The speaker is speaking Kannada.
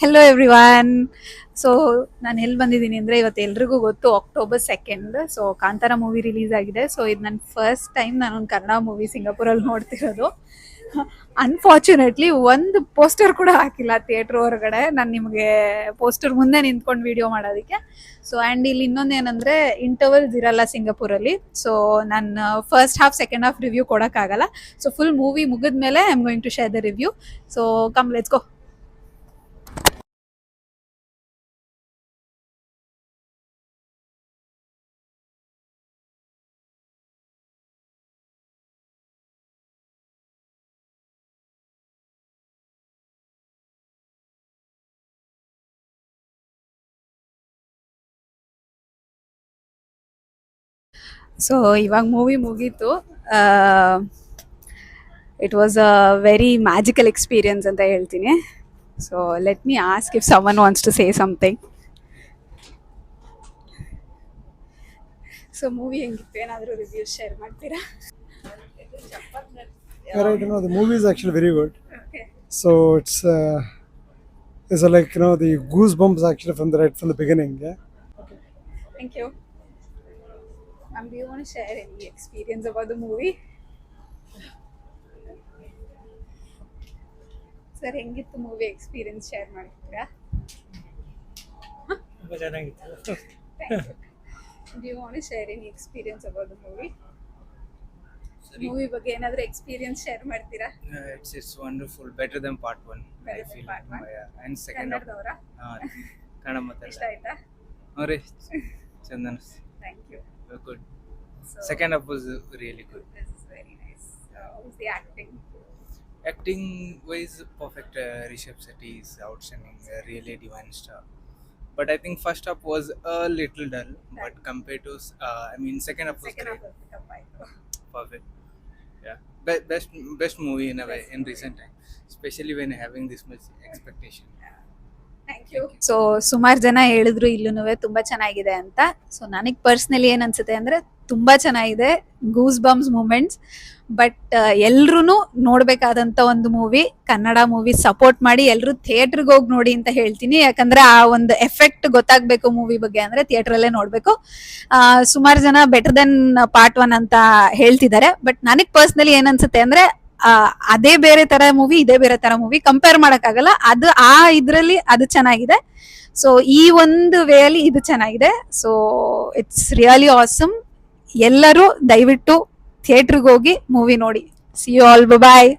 Hello everyone. ಸೊ ನಾನು ಎಲ್ಲಿ ಬಂದಿದ್ದೀನಿ ಅಂದರೆ ಇವತ್ತು ಎಲ್ರಿಗೂ ಗೊತ್ತು October 2. So Kantara movie release ಆಗಿದೆ. ಸೊ ಇದು ನನ್ನ ಫಸ್ಟ್ ಟೈಮ್ ನಾನೊಂದು ಕನ್ನಡ ಮೂವಿ ಸಿಂಗಾಪುರಲ್ಲಿ ನೋಡ್ತಿರೋದು. ಅನ್ಫಾರ್ಚುನೇಟ್ಲಿ ಒಂದು ಪೋಸ್ಟರ್ ಕೂಡ ಹಾಕಿಲ್ಲ ಥಿಯೇಟ್ರ್ ಹೊರಗಡೆ, ನಾನು ನಿಮಗೆ ಪೋಸ್ಟರ್ ಮುಂದೆ ನಿಂತ್ಕೊಂಡು ವಿಡಿಯೋ ಮಾಡೋದಕ್ಕೆ. ಸೊ ಆ್ಯಂಡ್ ಇಲ್ಲಿ ಇನ್ನೊಂದೇನೆಂದರೆ ಇಂಟರ್ವಲ್ಸ್ ಇರಲ್ಲ ಸಿಂಗಾಪುರಲ್ಲಿ. ಸೊ ನಾನು first half second half review ಕೊಡೋಕ್ಕಾಗಲ್ಲ. ಸೊ ಫುಲ್ ಮೂವಿ ಮುಗಿದ ಮೇಲೆ I am going to share the review. So come let's go. So ಇವಾಗ ಮೂವಿ ಮುಗೀತು. It was a very magical experience ಅಂತ ಹೇಳ್ತೀನಿ. So let me ask if someone wants to say something. So movie ಹೆಂಗಿತ್ತು, ಏನಾದರೂ ರಿವ್ಯೂಸ್ ಶೇರ್ ಮಾಡ್ತೀರಾ? Yeah, right. The movie is actually very good. Okay, So it's like the goosebumps actually from from the beginning. Yeah. Thank you. Ma'am, do you want to share any experience about the movie? Sir, ಹೆಂಗಿತ್ತು ಮೂವಿ ಎಕ್ಸ್ಪೀರಿಯನ್ಸ್ ಶೇರ್ ಮಾಡ್ತೀರಾ? ತುಂಬ ಚೆನ್ನಾಗಿತ್ತು. Do you want to share any experience about the movie? ಸರಿ. ಮೂವಿ ಬಗ್ಗೆ ಏನಾದರೂ ಎಕ್ಸ್ಪೀರಿಯನ್ಸ್ ಶೇರ್ ಮಾಡ್ತೀರಾ? It's wonderful, better than part 1. Better I than feel. part one. Yeah. And second half. ಕನ್ನಡದವರ Kannada ಇಷ್ಟ ಮಾತಾಡ. ಆಯ್ತಾ? ಅವ್ರೆ Chandan. Thank you. Good. So, Second half was really good. this is very nice. How's the acting? Acting wise, perfect. Rishabh Shetty is outstanding. Really divine star. But I think first half was a little dull. But compared to, second half was Second great. half of the fight. Perfect. Yeah. Best movie in a way in recent time. Especially when having this much expectation. Thank you. So ಸುಮಾರು ಜನ ಹೇಳಿದ್ರು ಇಲ್ಲೂ ತುಂಬ ಚೆನ್ನಾಗಿದೆ ಅಂತ. ಸೊ ನನಗೆ ಪರ್ಸ್ನಲಿ ಏನು ಅನ್ಸುತ್ತೆ ಅಂದರೆ ತುಂಬ ಚೆನ್ನಾಗಿದೆ, ಗೂಸ್ ಬಂಪ್ಸ್ ಮೂಮೆಂಟ್ಸ್. ಬಟ್ ಎಲ್ರೂ ನೋಡಬೇಕಾದಂಥ ಒಂದು ಮೂವಿ, ಕನ್ನಡ ಮೂವಿ ಸಪೋರ್ಟ್ ಮಾಡಿ ಎಲ್ಲರೂ ಥಿಯೇಟ್ರಿಗೆ ಹೋಗಿ ನೋಡಿ ಅಂತ ಹೇಳ್ತೀನಿ. ಯಾಕಂದರೆ ಆ ಒಂದು ಎಫೆಕ್ಟ್ ಗೊತ್ತಾಗಬೇಕು ಮೂವಿ ಬಗ್ಗೆ ಅಂದರೆ ಥಿಯೇಟ್ರಲ್ಲೇ ನೋಡಬೇಕು. ಸುಮಾರು ಜನ ಬೆಟರ್ ದೆನ್ ಪಾರ್ಟ್ 1 ಅಂತ ಹೇಳ್ತಿದ್ದಾರೆ. ಬಟ್ ನನಗೆ ಪರ್ಸ್ನಲಿ ಏನು ಅನ್ಸುತ್ತೆ ಅಂದರೆ ಅದೇ ಬೇರೆ ತರ ಮೂವಿ, ಇದೇ ಬೇರೆ ತರ ಮೂವಿ, ಕಂಪೇರ್ ಮಾಡಕ್ಕಾಗಲ್ಲ. ಅದು ಆ ಇದ್ರಲ್ಲಿ ಅದು ಚೆನ್ನಾಗಿದೆ. ಸೊ ಈ ಒಂದು ವೇ ಅಲ್ಲಿ ಇದು ಚೆನ್ನಾಗಿದೆ. So it's really awesome. ಎಲ್ಲರೂ ದಯವಿಟ್ಟು ಥಿಯೇಟ್ರಿಗೆ ಹೋಗಿ ಮೂವಿ ನೋಡಿ. See you all, bye.